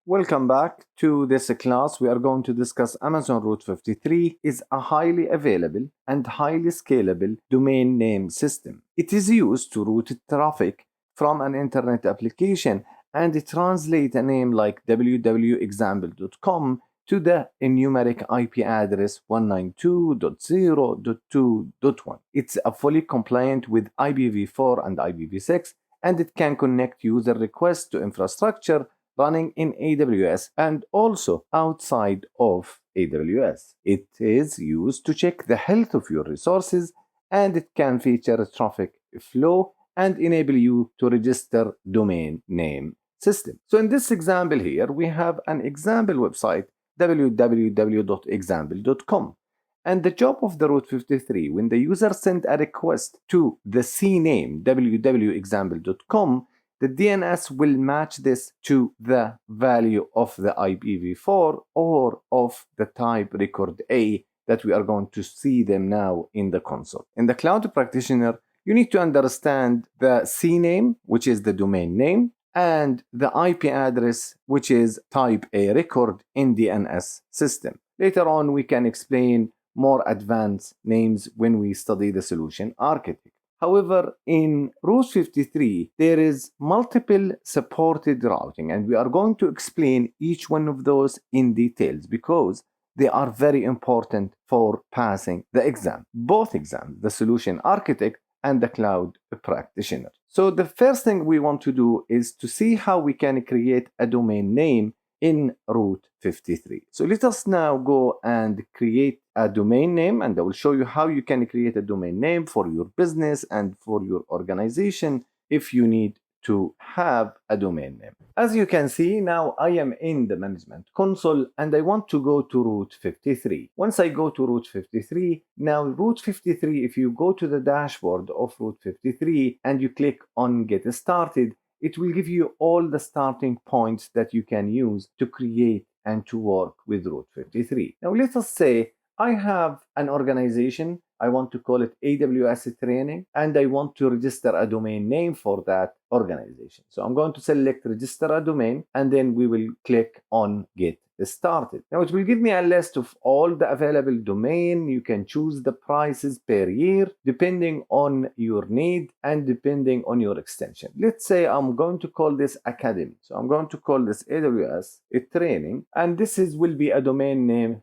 Welcome back to this class. We are going to discuss Amazon Route 53 is a highly available and highly scalable domain name system. It is used to route traffic from an internet application and it translates a name like www.example.com to the numeric IP address 192.0.2.1. It's a fully compliant with IPv4 and IPv6, and it can connect user requests to infrastructure running in AWS and also outside of AWS. It is used to check the health of your resources, and it can feature traffic flow and enable you to register domain name system. So in this example here, we have an example website, www.example.com. And the job of the Route 53, when the user sends a request to the CNAME www.example.com, the DNS will match this to the value of the IPv4 or of the type record A that we are going to see them now in the console. In the Cloud Practitioner, you need to understand the CNAME, which is the domain name, and the IP address, which is type A record in DNS system. Later on, we can explain more advanced names when we study the solution architect. However, in Route 53, there is multiple supported routing, and we are going to explain each one of those in details because they are very important for passing the exam, both exams, the solution architect and the cloud practitioner. So the first thing we want to do is to see how we can create a domain name in Route 53. So let us now go and create a domain name, and I will show you how you can create a domain name for your business and for your organization if you need to have a domain name. As you can see, now I am in the management console and I want to go to Route 53. Once I go to Route 53, now Route 53, if you go to the dashboard of Route 53 and you click on Get Started, it will give you all the starting points that you can use to create and to work with Route 53. Now let us say I have an organization, I want to call it AWS Training, and I want to register a domain name for that organization. So I'm going to select Register a Domain, and then we will click on Get Started. Now it will give me a list of all the available domain. You can choose the prices per year depending on your need and depending on your extension. Let's say I'm going to call this Academy. So I'm going to call this AWS Training, and this will be a domain name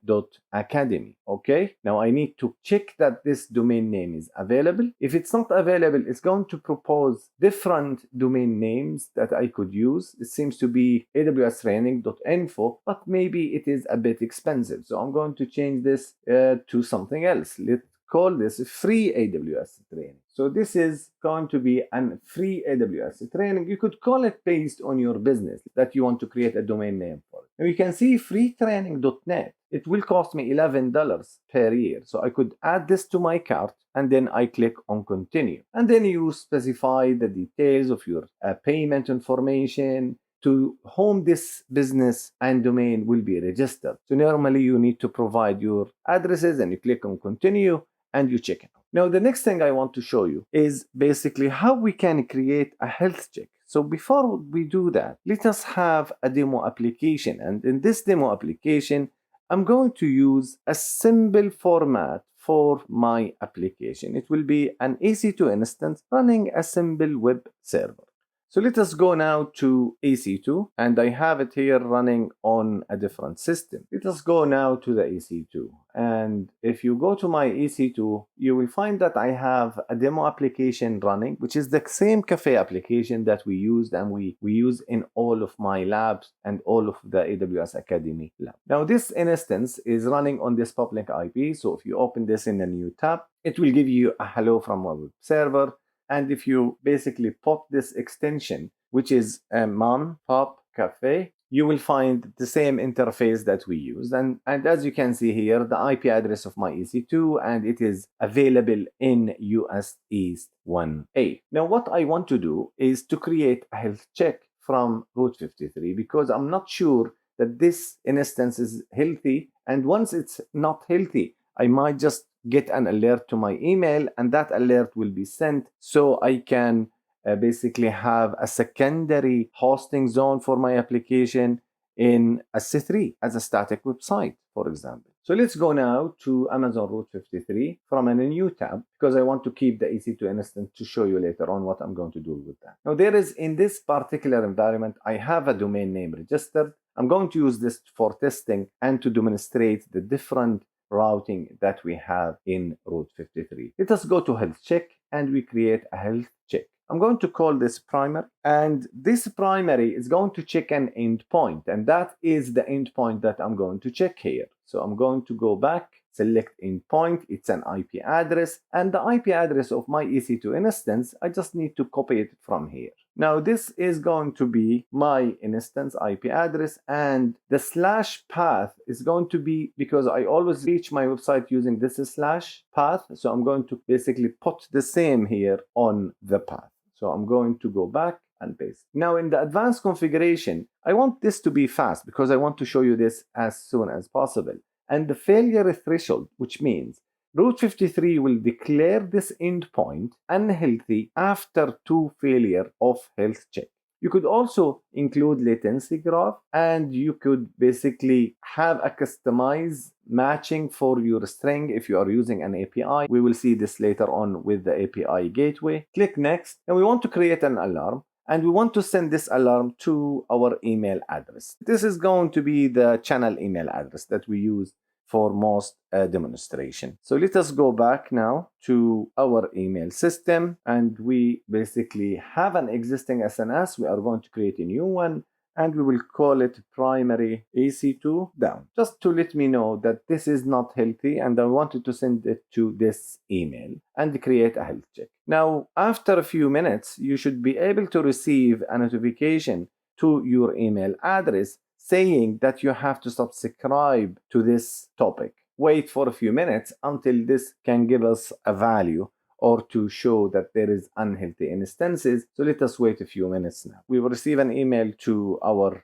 .academy. Okay, now I need to check that this domain name is available. If it's not available, it's going to propose different domain names that I could use. It seems to be awstraining.info, but maybe it is a bit expensive. So I'm going to change this to something else. Let's call this free AWS training. So this is going to be a free AWS training. You could call it based on your business that you want to create a domain name for. And you can see freetraining.net. It will cost me $11 per year. So I could add this to my cart and then I click on continue. And then you specify the details of your payment information, to whom this business and domain will be registered. So normally you need to provide your addresses and you click on continue and you check it out. Now the next thing I want to show you is basically how we can create a health check. So before we do that, let us have a demo application. And in this demo application, I'm going to use a simple format for my application. It will be an EC2 instance running a simple web server. So let us go now to EC2, and I have it here running on a different system. Let us go now to the EC2. And if you go to my EC2, you will find that I have a demo application running, which is the same cafe application that we used and we use in all of my labs and all of the AWS Academy lab. Now this instance is running on this public IP. So if you open this in a new tab, it will give you a hello from a web server. And if you basically put this extension, which is a mom, pop, cafe, you will find the same interface that we use. And as you can see here, the IP address of my EC2, and it is available in US East 1A. Now, what I want to do is to create a health check from Route 53 because I'm not sure that this instance is healthy. And once it's not healthy, I might just get an alert to my email, and that alert will be sent so I can basically have a secondary hosting zone for my application in S3 as a static website, for example. So let's go now to Amazon Route 53 from a new tab, because I want to keep the EC2 instance to show you later on what I'm going to do with that. Now there is, in this particular environment, I have a domain name registered. I'm going to use this for testing and to demonstrate the different routing that we have in Route 53. Let us go to health check and we create a health check. I'm going to call this primary, and this primary is going to check an endpoint, and that is the endpoint that I'm going to check here. So I'm going to go back, select endpoint, it's an IP address, and the IP address of my EC2 instance, I just need to copy it from here. Now this is going to be my instance IP address, and the slash path is going to be, because I always reach my website using this slash path, so I'm going to basically put the same here on the path. So I'm going to go back and paste. Now in the advanced configuration, I want this to be fast because I want to show you this as soon as possible. And the failure threshold, which means Route 53 will declare this endpoint unhealthy after 2 failure of health check. You could also include latency graph, and you could basically have a customized matching for your string if you are using an API. We will see this later on with the API gateway. Click next, and we want to create an alarm, and we want to send this alarm to our email address. This is going to be the channel email address that we use for most demonstration. So let us go back now to our email system, and we basically have an existing SNS. We are going to create a new one, and we will call it primary EC2 down, just to let me know that this is not healthy and I wanted to send it to this email and create a health check. Now, after a few minutes, you should be able to receive a notification to your email address saying that you have to subscribe to this topic. Wait for a few minutes until this can give us a value or to show that there is unhealthy instances. So let us wait a few minutes now. We will receive an email to our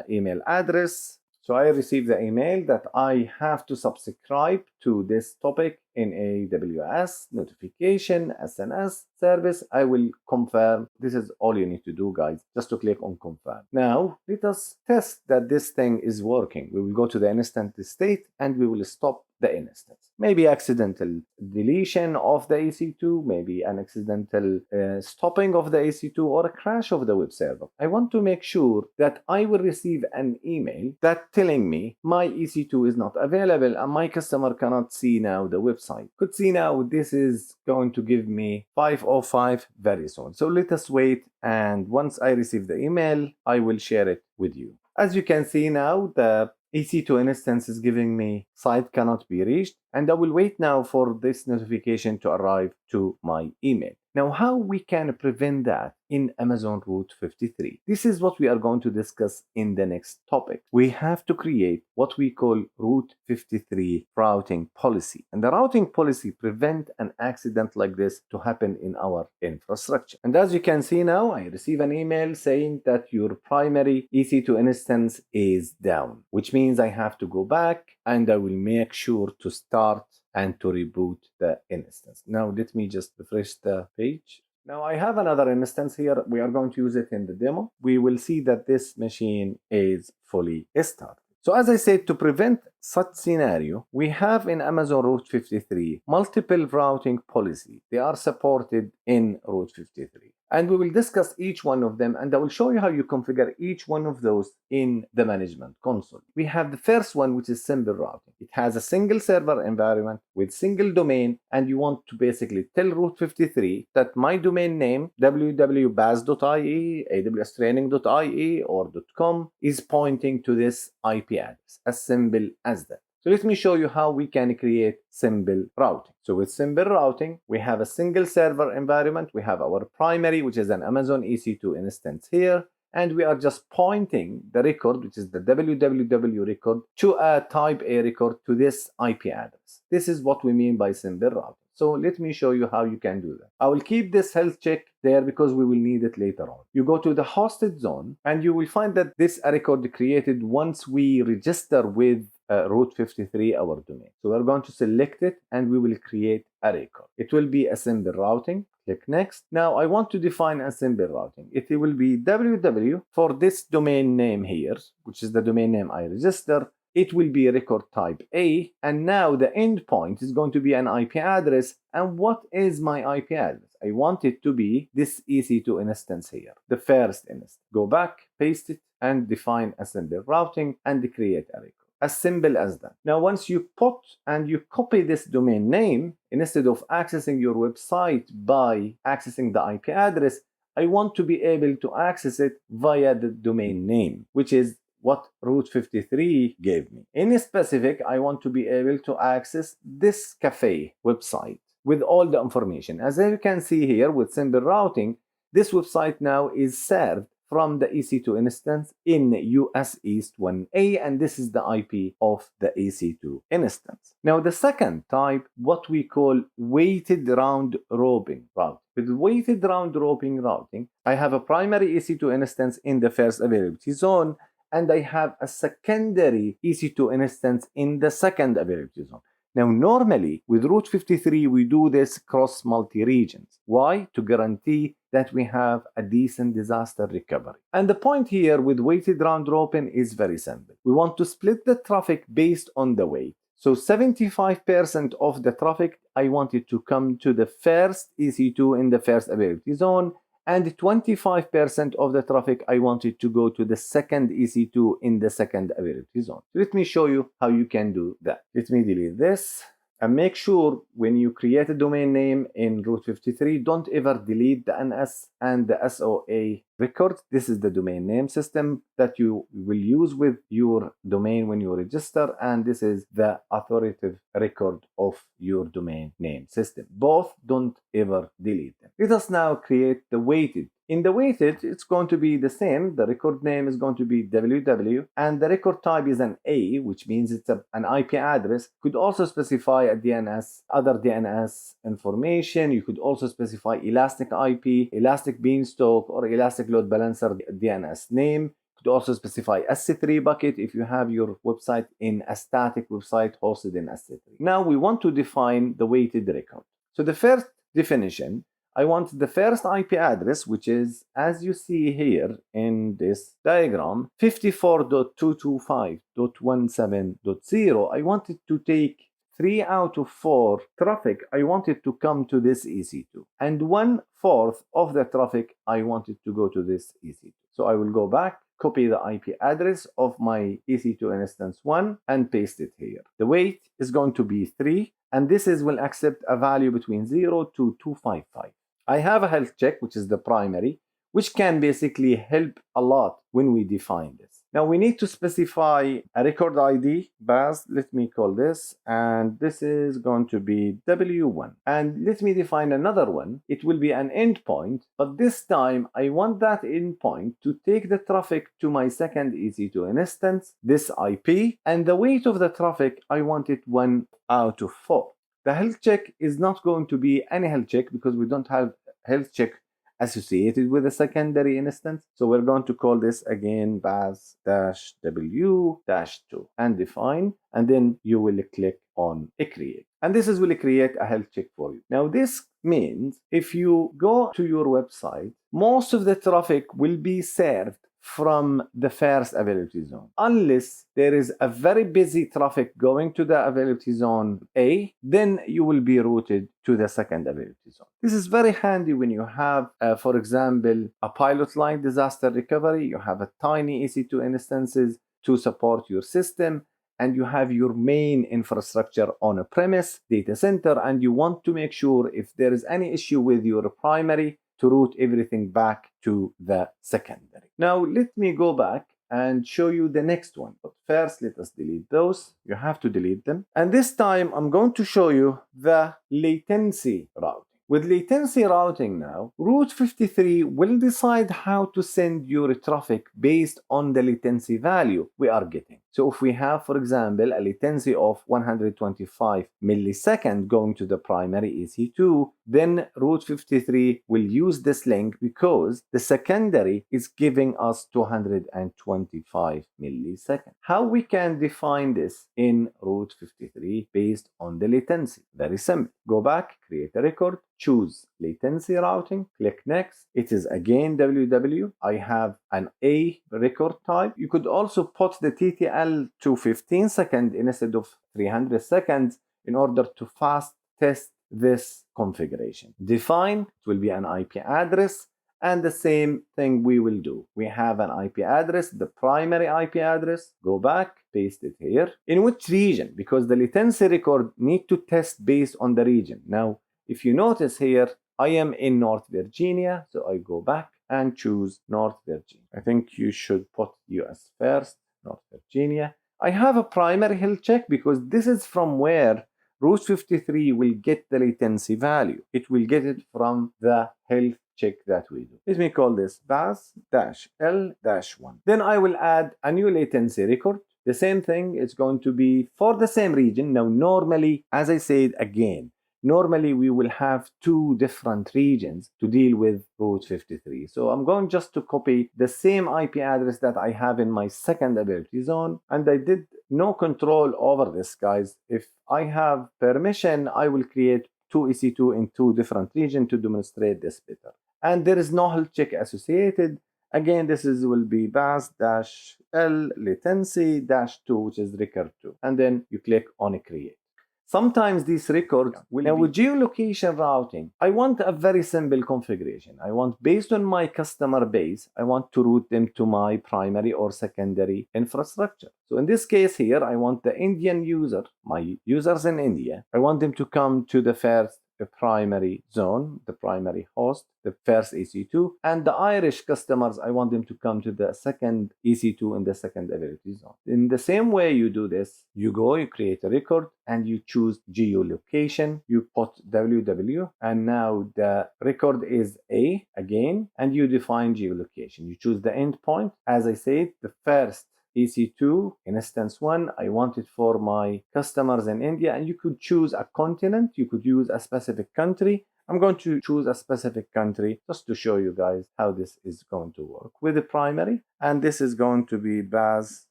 email address. So I received the email that I have to subscribe to this topic in AWS notification SNS service. I will confirm. This is all you need to do, guys, just to click on confirm. Now let us test that this thing is working. We will go to the instance state and we will stop the instance. Maybe accidental deletion of the EC2, maybe an accidental stopping of the EC2, or a crash of the web server. I want to make sure that I will receive an email that telling me my EC2 is not available and my customer cannot see now the website. Could see now this is going to give me 505 very soon. So let us wait, and once I receive the email, I will share it with you. As you can see now, the EC2 instance is giving me site cannot be reached, and I will wait now for this notification to arrive to my email. Now, how we can prevent that in Amazon Route 53? This is what we are going to discuss in the next topic. We have to create what we call Route 53 routing policy. And the routing policy prevent an accident like this to happen in our infrastructure. And as you can see now, I receive an email saying that your primary EC2 instance is down, which means I have to go back and I will make sure to start and to reboot the instance. Now let me just refresh the page. Now I have another instance here. We are going to use it in the demo. We will see that this machine is fully started. So as I said, to prevent such scenario, we have in Amazon Route 53 multiple routing policy. They are supported in Route 53. And we will discuss each one of them, and I will show you how you configure each one of those in the management console. We have the first one, which is simple routing. It has a single server environment with single domain, and you want to basically tell Route 53 that my domain name, www.baz.ie, awstraining.ie, or .com, is pointing to this IP address, as simple as that. So let me show you how we can create simple routing. So with simple routing, we have a single server environment. We have our primary, which is an Amazon EC2 instance here. And we are just pointing the record, which is the www record, to a type A record to this IP address. This is what we mean by simple routing. So let me show you how you can do that. I will keep this health check there because we will need it later on. You go to the hosted zone and you will find that this record created once we register with route 53 our domain. So we're going to select it and we will create a record. It will be a simple routing. Click next. Now I want to define a simple routing. It will be www for this domain name here, which is the domain name I register. It will be record type A, and now the endpoint is going to be an IP address. And what is my IP address? I want it to be this EC2 instance here, the first instance. Go back, paste it, and define a simple routing and create a record. As simple as that. Now, once you put and you copy this domain name, instead of accessing your website by accessing the IP address, I want to be able to access it via the domain name, which is what Route 53 gave me. In specific, I want to be able to access this cafe website with all the information. As you can see here with simple routing, this website now is served from the EC2 instance in US East 1A, and this is the IP of the EC2 instance. Now the second type, what we call weighted round robin routing. With weighted round robin routing, I have a primary EC2 instance in the first availability zone, and I have a secondary EC2 instance in the second availability zone. Now, normally with Route 53, we do this cross multi-regions. Why? To guarantee that we have a decent disaster recovery. And the point here with weighted round robin is very simple. We want to split the traffic based on the weight. So 75% of the traffic, I want it to come to the first EC2 in the first availability zone, and 25% of the traffic, I want it to go to the second EC2 in the second availability zone. Let me show you how you can do that. Let me delete this. And make sure when you create a domain name in Route 53, don't ever delete the NS and the SOA records. This is the domain name system that you will use with your domain when you register, and this is the authoritative record of your domain name system. Both, don't ever delete them. Let us now create the weighted. In the weighted, it's going to be the same. The record name is going to be www, and the record type is an A, which means it's an IP address. You could also specify a DNS, other DNS information. You could also specify Elastic IP, Elastic Beanstalk, or Elastic Load Balancer DNS name. You could also specify S3 bucket if you have your website in a static website hosted in S3. Now we want to define the weighted record. So the first definition, I want the first IP address, which is, as you see here in this diagram, 54.225.17.0. I want it to take 3 out of 4 traffic. I want it to come to this EC2. And 1/4 of the traffic, I want it to go to this EC2. So I will go back, copy the IP address of my EC2 instance 1 and paste it here. The weight is going to be 3, and this will accept a value between 0 to 255. I have a health check, which is the primary, which can basically help a lot when we define this. Now we need to specify a record ID, baz, let me call this, and this is going to be W1. And let me define another one. It will be an endpoint, but this time I want that endpoint to take the traffic to my second EC2 instance, this IP, and the weight of the traffic, I want it 1 out of 4. The health check is not going to be any health check because we don't have health check associated with a secondary instance. So we're going to call this again baz-w-2 and define, and then you will click on create. And this will create a health check for you. Now this means if you go to your website, most of the traffic will be served from the first availability zone. Unless there is a very busy traffic going to the availability zone A, then you will be routed to the second availability zone. This is very handy when you have, for example, a pilot line disaster recovery. You have a tiny EC2 instances to support your system, and you have your main infrastructure on a premise data center, and you want to make sure if there is any issue with your primary to route everything back to the secondary. Now let me go back and show you the next one. But first, let us delete those. You have to delete them. And this time I'm going to show you the latency routing. With latency routing now, Route 53 will decide how to send your traffic based on the latency value we are getting. So if we have, for example, a latency of 125 milliseconds going to the primary EC2, then route 53 will use this link because the secondary is giving us 225 milliseconds. How we can define this in route 53 based on the latency? Very simple. Go back, create a record, choose latency routing, click next. It is again WW. I have an A record type. You could also put the TTL to 15 seconds instead of 300 seconds in order to fast test this configuration. Define, it will be an IP address, and the same thing we will do. We have an IP address, the primary IP address. Go back, paste it here. In which region? Because the latency record need to test based on the region. Now, if you notice here, I am in North Virginia, so I go back and choose North Virginia. I think you should put US first, North Virginia. I have a primary health check because this is from where route 53 will get the latency value. It will get it from the health check that we do. Let me call this BAS-L-1. Then I will add a new latency record. The same thing is going to be for the same region. Now, normally, as I said again, normally we will have two different regions to deal with route 53. So I'm going just to copy the same IP address that I have in my second ability zone, and I did no control over this, guys. If I have permission, I will create two EC2 in two different regions to demonstrate this better. And there is no health check associated. Again, this will be BAS-L latency-2, which is record 2. And then you click on create. Sometimes these records will now, with geolocation routing, I want a very simple configuration. I want, based on my customer base, I want to route them to my primary or secondary infrastructure. So in this case here, I want the Indian user, my users in India, I want them to come to the first primary zone, the primary host, the first EC2, and the Irish customers, I want them to come to the second EC2 in the second ability zone. In the same way you do this, you go, you create a record, and you choose geolocation, you put WW, and now the record is A again, and you define geolocation. You choose the endpoint. As I said, the first EC2 instance 1, I want it for my customers in India, and you could choose a continent, you could use a specific country. I'm going to choose a specific country just to show you guys how this is going to work with the primary. And this is going to be BAS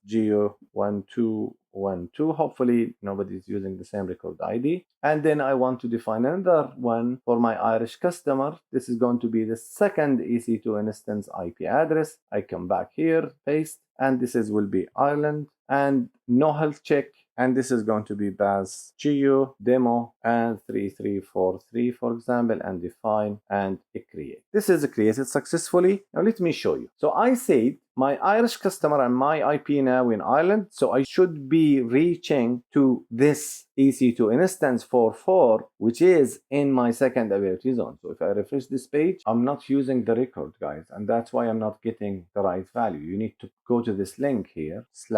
Geo 1212. Hopefully nobody is using the same record ID. And then I want to define another one for my Irish customer. This is going to be the second EC2 instance IP address. I come back here, paste, and this will be Ireland, and no health check. And this is going to be BAS Geo demo and 3343, for example, and define and create. This is created successfully. Now let me show you. So I said my Irish customer and my IP now in Ireland. So I should be reaching to this EC2 instance 44, which is in my second ability zone. So if I refresh this page, I'm not using the record, guys, and that's why I'm not getting the right value. You need to go to this link here, /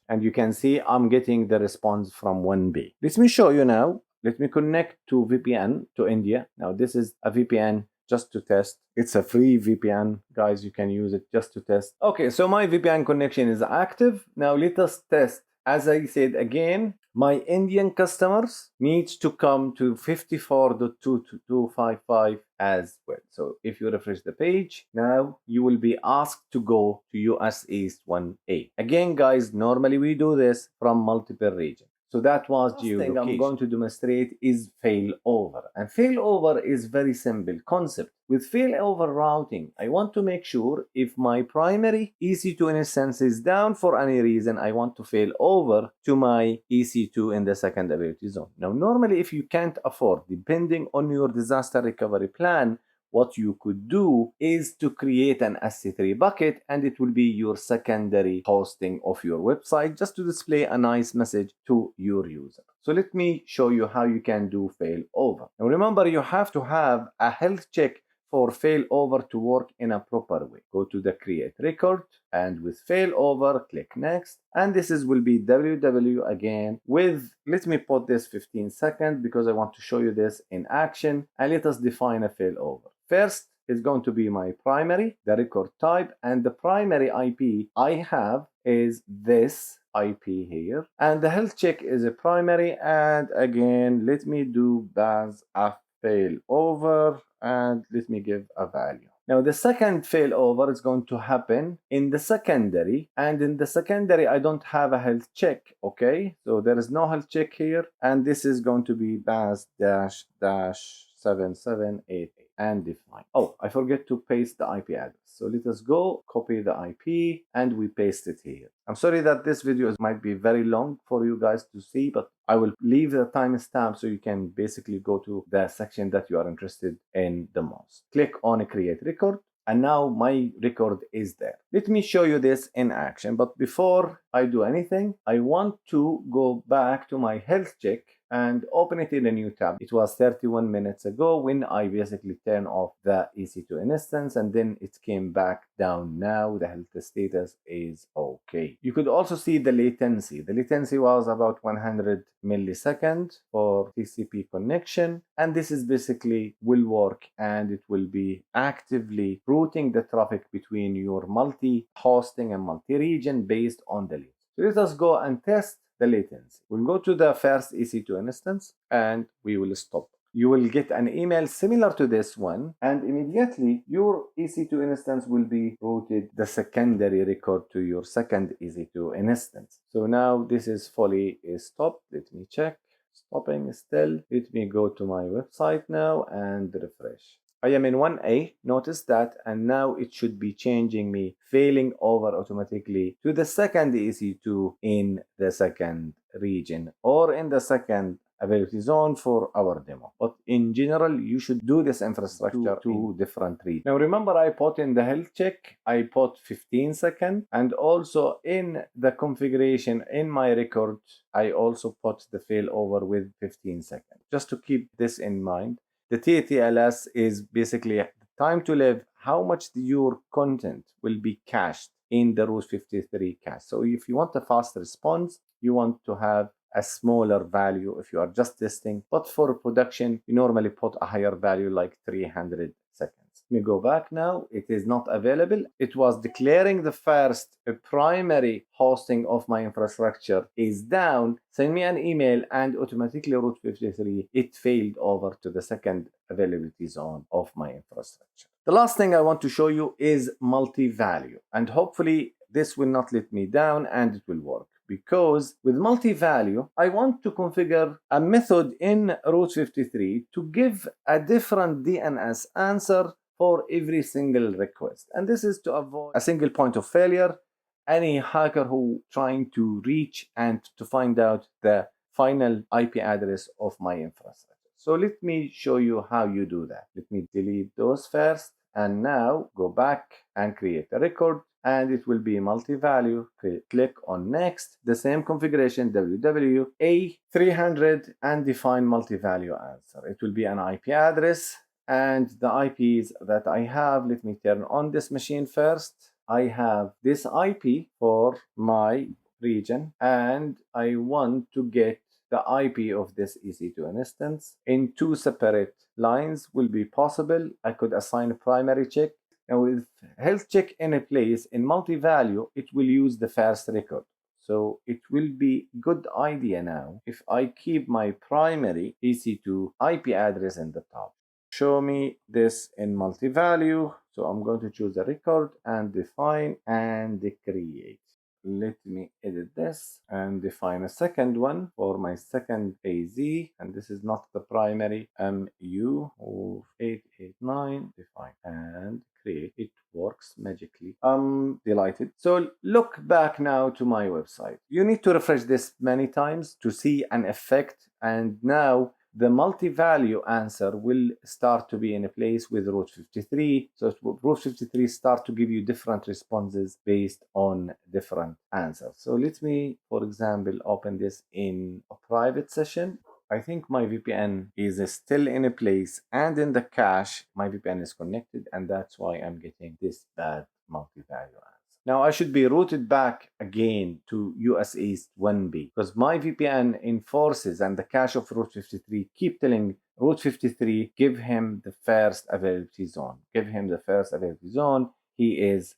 and you can see I'm getting the response from 1B. Let me show you now. Let me connect to VPN to India. Now this is a VPN just to test. It's a free VPN, guys. You can use it just to test. Okay, so my VPN connection is active. Now let us test. As I said again, my Indian customers needs to come to 54.22255 as well. So if you refresh the page, now you will be asked to go to US East 1A. Again, guys, normally we do this from multiple regions. So that was geolocation. The thing I'm going to demonstrate is failover. And failover is very simple concept. With failover routing, I want to make sure if my primary EC2 instance is down for any reason, I want to fail over to my EC2 in the second ability zone. Now, normally, if you can't afford, depending on your disaster recovery plan, what you could do is to create an SC3 bucket, and it will be your secondary hosting of your website just to display a nice message to your user. So let me show you how you can do failover. Now remember, you have to have a health check for failover to work in a proper way. Go to the create record, and with failover, click next. And this will be WW again with, let me put this 15 seconds because I want to show you this in action. And let us define a failover. First is going to be my primary, the record type, and the primary IP I have is this IP here, and the health check is a primary, and again let me do as a failover, and let me give a value. Now the second failover is going to happen in the secondary, and in the secondary I don't have a health check. Okay, so there is no health check here, and this is going to be baz dash dash 7788 and define. Oh, I forget to paste the IP address. So let us go copy the IP and we paste it here. I'm sorry that this video might be very long for you guys to see, but I will leave the timestamp so you can basically go to the section that you are interested in the most. Click on create record. And now my record is there. Let me show you this in action. But before I do anything, I want to go back to my health check and open it in a new tab. It was 31 minutes ago when I basically turned off the EC2 instance, and then it came back down. Now the health status is okay. You could also see the latency. The latency was about 100 milliseconds for TCP connection, and this is basically will work, and it will be actively routing the traffic between your multi-hosting and multi-region based on the latency. So let us go and test the latency. We'll go to the first EC2 instance and we will stop. You will get an email similar to this one, and immediately your EC2 instance will be routed the secondary record to your second EC2 instance. So now this is fully stopped. Let me check. Stopping still. Let me go to my website now and refresh. I am in 1A, notice that, and now it should be changing me, failing over automatically to the second EC2 in the second region or in the second availability zone for our demo. But in general, you should do this infrastructure to different regions. Now remember, I put in the health check, I put 15 seconds, and also in the configuration in my record, I also put the failover with 15 seconds. Just to keep this in mind. The TTLS is basically the time to live, how much your content will be cached in the Route 53 cache. So if you want a fast response, you want to have a smaller value if you are just testing. But for production, you normally put a higher value like 300 seconds. Let me go back now. It is not available. It was declaring the first primary hosting of my infrastructure is down. Send me an email and automatically Route 53, it failed over to the second availability zone of my infrastructure. The last thing I want to show you is multi-value, and hopefully this will not let me down and it will work. Because with multi-value, I want to configure a method in Route 53 to give a different DNS answer for every single request. And this is to avoid a single point of failure, any hacker who trying to reach and to find out the final IP address of my infrastructure. So let me show you how you do that. Let me delete those first, and now go back and create a record, and it will be multi-value. Click on next, the same configuration, WWA300, and define multi-value answer. It will be an IP address, and the IPs that I have, let me turn on this machine first. I have this IP for my region, and I want to get the IP of this EC2 instance in two separate lines will be possible. I could assign a primary check. And with health check in a place in multi-value, it will use the first record. So it will be good idea now if I keep my primary EC2 IP address in the top. Show me this in multi-value. So I'm going to choose a record and define and create. Let me edit this and define a second one for my second AZ, and this is not the primary. MU of 889, define and create. It works magically. I'm delighted. So look back now to my website. You need to refresh this many times to see an effect, and now the multi-value answer will start to be in a place with Route 53. So Route 53 start to give you different responses based on different answers. So let me, for example, open this in a private session. I think my VPN is still in a place, and in the cache, my VPN is connected, and that's why I'm getting this bad multi-value answer. Now I should be routed back again to US East 1B because my VPN enforces, and the cache of Route 53 keep telling Route 53, give him the first availability zone. Give him the first availability zone. He is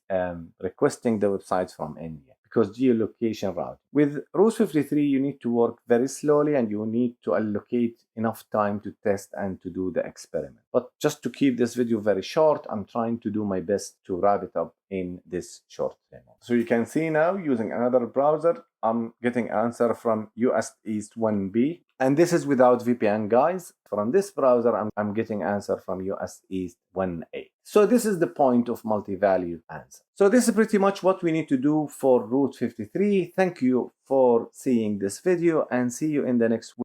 requesting the websites from India. because geolocation route. With Route 53, you need to work very slowly and you need to allocate enough time to test and to do the experiment. But just to keep this video very short, I'm trying to do my best to wrap it up in this short demo. So you can see now, using another browser, I'm getting answer from US East 1B. And this is without VPN, guys. From this browser, I'm getting answer from US East 1A. So this is the point of multi-value answer. So this is pretty much what we need to do for Route 53. Thank you for seeing this video and see you in the next week.